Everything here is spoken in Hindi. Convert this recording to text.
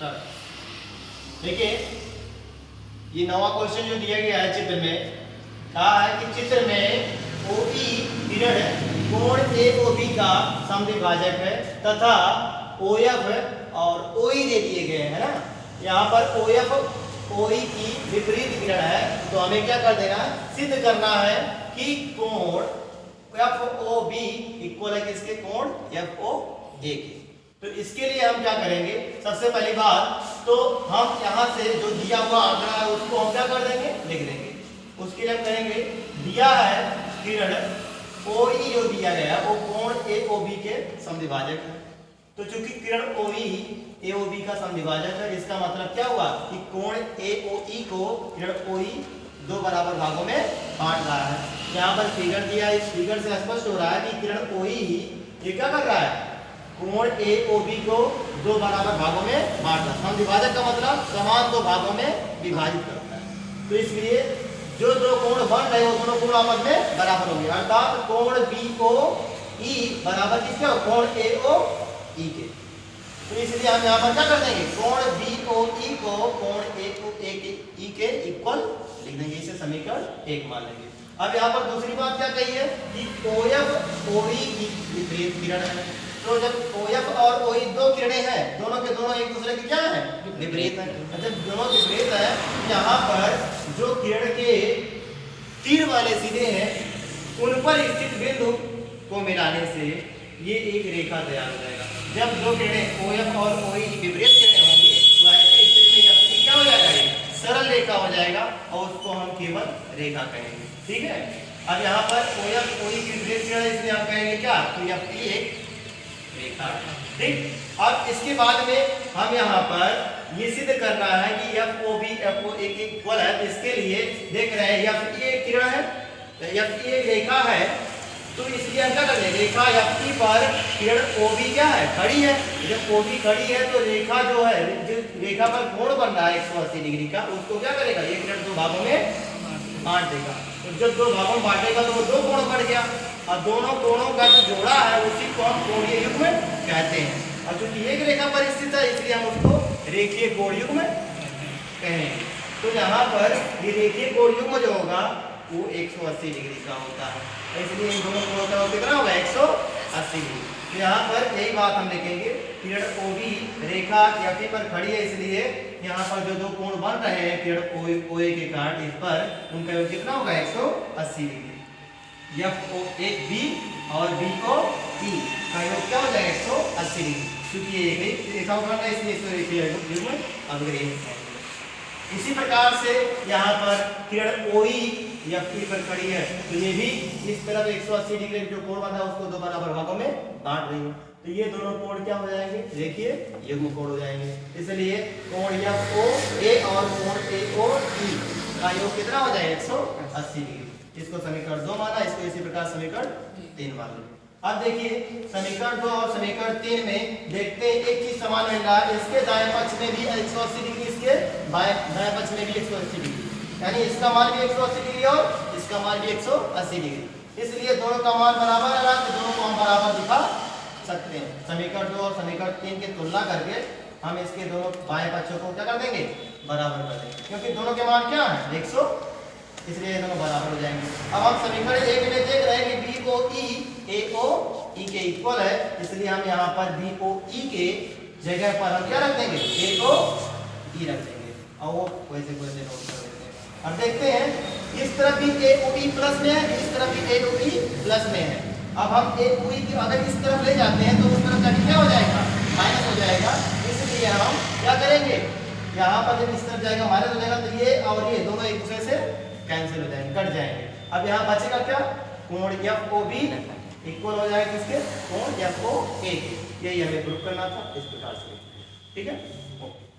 देखिए ये नवा क्वेश्चन जो दिया गया है चित्र में, कहा है कि चित्र में OE किरण कोण AOB का समद्विभाजक है तथा OF और OE दे दिए गए हैं ना। यहाँ पर OF OE की विपरीत किरण है, तो हमें क्या कर देना है, सिद्ध करना है कि कोण FOB इक्वल है किसके, कोण FOA के। तो इसके लिए हम क्या करेंगे, सबसे पहली बात तो हम यहाँ से जो दिया हुआ आंकड़ा है उसको हम क्या कर देंगे, लिख देंगे। उसके लिए हम कहेंगे दिया है किरण OE जो दिया गया है वो कोण AOB के समद्विभाजक है। तो चूंकि किरण OE AOB का समद्विभाजक है, इसका मतलब क्या हुआ कि कोण AOE को किरण OE दो बराबर भागों में बांट रहा है। यहाँ पर फिगर दिया है, इस फिगर से स्पष्ट हो रहा है कि किरण OE ये क्या कर रहा है, कोण AOB को दो बराबर भागों में बांट रहा है। समद्विभाजक का मतलब समान दो भागों में विभाजित करता है। तो इसलिए जो दो कोण बन रहे हैं वो दोनों कोण आपस में बराबर होंगे, अर्थात कोण BOE बराबर किसके, कोण AOE के। तो इसलिए हम यहाँ पर क्या कर देंगे, कोण BOE को कोण AOE के इक्वल लिख देंगे, इसे समीकरण 1 मान लेंगे। अब यहाँ पर दूसरी बात क्या कही है कि OF OE की विपरीत किरण है। तो जब OF और OE दो किरणें हैं, दोनों के दोनों एक दूसरे के क्या है, विपरीत है। जब दोनों विपरीत है, यहाँ पर जो किरण के तीर वाले सिरे हैं उन पर स्थित बिंदु को मिलाने से ये एक रेखा तैयार हो जाएगा। जब दो किरणें OF और OE की विपरीत किरणें होंगी तो ऐसे स्थिति में यह क्या हो जाएगा, सरल रेखा हो जाएगा और उसको हम केवल रेखा कहेंगे। ठीक है। अब यहाँ पर OF OE की विपरीत किरण इसलिए हम कहेंगे क्या, तो यह एक रेखा। ठीक। अब इसके बाद में हम यहाँ पर ये सिद्ध करना है कि FOB FOA के इक्वल है। तो इसके लिए देख रहे हैं FE एक किरण है, तो FE एक रेखा है, तो इसलिए हम क्या करेंगे, रेखा FE पर किरण OB क्या है, खड़ी है। जब OB खड़ी है तो रेखा जो है, जो रेखा पर कोण बन रहा है 180 डिग्री का, उसको क्या करेगा, ये किरण दो भागों में बांट देगा। तो जब दो भागों में बांटेगा तो वो दो कोण बढ़ गया, और दोनों कोणों का जो जोड़ा है उसी को हम कोणीय युग्म कहते हैं। और चूंकि एक रेखा पर स्थित है इसलिए हम उसको रेखीय कोण युग्म कहेंगे। तो यहाँ पर ये रेखीय कोण युग्म जो होगा वो 180 डिग्री का होता है, इसलिए इन दोनों कोणों का कितना होगा, 180 डिग्री। तो यहाँ पर यही बात हम लिखेंगे, किरण OB रेखा FE पर खड़ी है, इसलिए यहाँ पर जो दो कोण बन रहे हैं किरण OA के कारण इस पर, उनका योग कितना होगा, 180 डिग्री। FOB और BOE का योग क्या हो जाएगा, 180 डिग्री, क्योंकि ये एक रेखा बन रहा है इसलिए इसको रेखीय युग्म अग्रही है। इसी प्रकार से यहाँ पर किरण OE FE पर खड़ी है, तो ये भी इस तरफ 180 डिग्री जो कोण बना है उसको दो बराबर भागों में बांट रही है। तो ये दोनों कोण क्या हो जाएंगे, रेखीय युग्म कोण हो जाएंगे। इसलिए कोण FOA और कोण AOE का योग कितना हो जाएगा, 180 डिग्री। इसको समीकरण 2 माना, इसको इसी प्रकार समीकरण 3 मान लो। अब देखिए समीकरण 2 और समीकरण 3 में देखते हैं एक चीज समान मिल रहा है, इसके दाएं पक्ष में भी 180 डिग्री, इसके दाएं पक्ष में भी 180 डिग्री, यानी इसका मान भी 180 डिग्री और इसका मान भी 180 डिग्री। इसलिए दोनों का मान बराबर है, तो दोनों को हम बराबर दिखा सकते हैं। समीकरण 2 और समीकरण 3 की तुलना करके हम इसके दोनों बाएं पक्षों को क्या कर देंगे, बराबर कर देंगे, क्योंकि दोनों के मान क्या है, 100, इसलिए दोनों बराबर हो जाएंगे। अब हम समीकरण 1 में देख रहे हैं कि BOE AOE के इक्वल है, इसलिए हम यहाँ पर BOE के जगह पर हम क्या रख देंगे, AOE रख देंगे, और वो वैसे नोट कर देते हैं। अब देखते हैं इस तरफ भी AOE प्लस में है, इस तरफ भी AOE प्लस में है। अब हम AOE की अगर इस तरफ ले जाते हैं तो उस तरफ जाके क्या हो जाएगा, माइनस हो जाएगा। इसलिए हम क्या करेंगे, यहाँ पर जब इस तरफ जाएगा माइनस हो जाएगा, तो ये और ये दोनों एक दूसरे से कैंसिल हो जाएंगे, कट जाएंगे। अब यहाँ बचेगा क्या, कोण FOB इक्वल हो जाएगा किसके, कोण FOA के। यही हमें प्रूफ करना था इस प्रकार से। ठीक है, ओके।